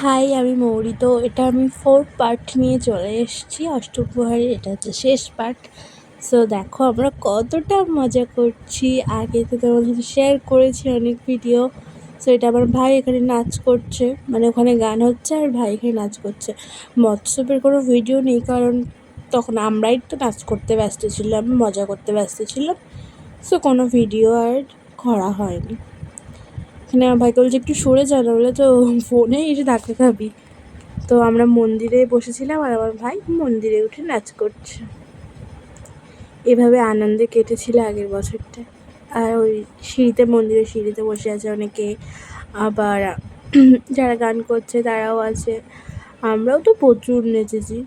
High, আমি মৌরি। তো এটা আমি 4 পার্ট নিয়ে চলে এসেছি অষ্টপ্রহরীর। এটা হচ্ছে শেষ পার্ট। সো দেখো আমরা কতটা মজা করছি। আগে তো তোমাদের সাথে শেয়ার করেছি অনেক ভিডিও। সো এটা আমার ভাই এখানে নাচ করছে, মানে ওখানে গান হচ্ছে আর ভাই এখানে নাচ করছে। মৎস্যপের কোনো ভিডিও নেই, কারণ তখন আমরাই তো নাচ করতে ব্যস্ত ছিলাম, মজা করতে ব্যস্ত ছিলাম। সো কোনো ভিডিও আর করা হয়নি। এখানে আমার ভাইকে বলছে একটু সরে যা, না বলে তো ফোনে এসে ধাক্কা খাবি। তো আমরা মন্দিরে বসেছিলাম আর আমার ভাই মন্দিরে উঠে নাচ করছে। এভাবে আনন্দে কেটেছিল আগের বছরটা। আর ওই সিঁড়িতে, মন্দিরের সিঁড়িতে বসে আছে অনেকে, আবার যারা গান করছে তারাও আছে। আমরাও তো প্রচুর নেচেছি।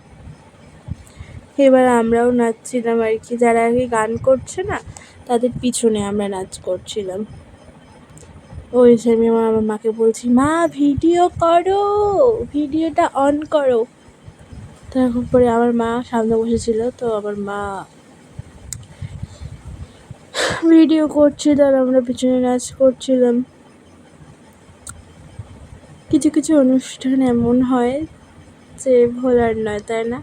এবার আমরাও নাচছিলাম আর কি, যারা আর কি গান করছে না তাদের পিছনে আমরা নাচ করছিলাম। ওই সে আমি আমার মাকে বলছি, মা ভিডিও করো, ভিডিওটা অন করো। তারপরে আমার মা সামনে বসেছিল, তো আমার মা ভিডিও করছিল আর আমরা পিছনে নাচ করছিলাম। কিছু কিছু অনুষ্ঠান এমন হয় যে ভোলার নয়, তাই না?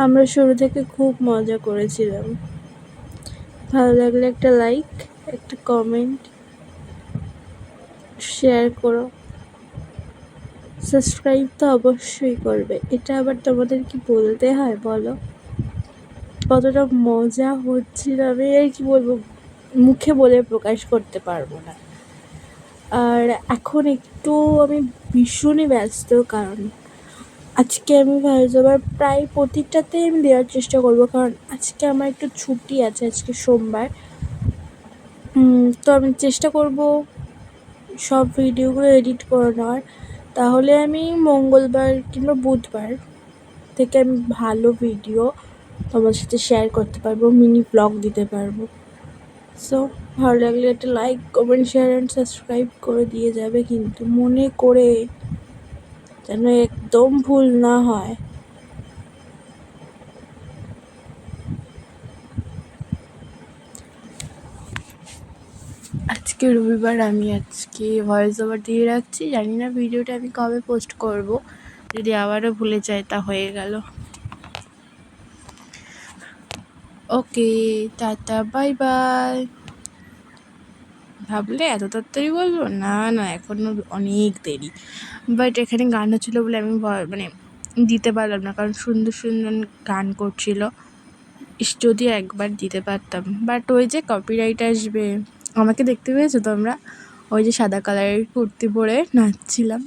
আমরা শুরু থেকে খুব মজা করেছিলাম। ভালো লাগলে একটা লাইক, একটা কমেন্ট, শেয়ার করো, সাবস্ক্রাইব তো অবশ্যই করবে। এটা আবার তোমাদের কি বলতে হয় বলো? কতটা মজা হচ্ছিল আমি আর কি বলবো, মুখে বলে প্রকাশ করতে পারবো না। আর এখন একটু আমি ভীষণই ব্যস্ত, কারণ আজকে আমি ভয়েস ওভার প্রায় প্রতিটাতে আমি দেওয়ার চেষ্টা করব, কারণ আজকে আমার একটু ছুটি আছে, আজকে সোমবার। তো আমি চেষ্টা করব সব ভিডিওগুলো এডিট করে নেওয়ার, তাহলে আমি মঙ্গলবার কিংবা বুধবার থেকে আমি ভালো ভিডিও তোমার সাথে শেয়ার করতে পারবো, মিনি ব্লগ দিতে পারবো। সো ভালো লাগলে একটা like, comment, share and subscribe করে দিয়ে যাবে, কিন্তু মনে করে, যেন একদম ভুল না হয়। আজকে রবিবার, আমি আজকে ভয়েস ওভার দিয়ে রাখছি। জানি না ভিডিওটা আমি কবে পোস্ট করব, যদি আবারও ভুলে যাই তা হয়ে গেল। ওকে, টাটা, বাই বাই। ভাবলে এত তাড়াতাড়ি বলবো? না না, এখনও অনেক দেরি। বাট এখানে গান হচ্ছিলো বলে আমি মানে দিতে পারলাম না, কারণ সুন্দর সুন্দর গান করছিল। যদি একবার দিতে পারতাম, বাট ওই যে কপিরাইট আসবে। আমাকে দেখতে পেয়েছো তোমরা? ওই যে সাদা কালারের কুর্তি পরে নাচছিলাম।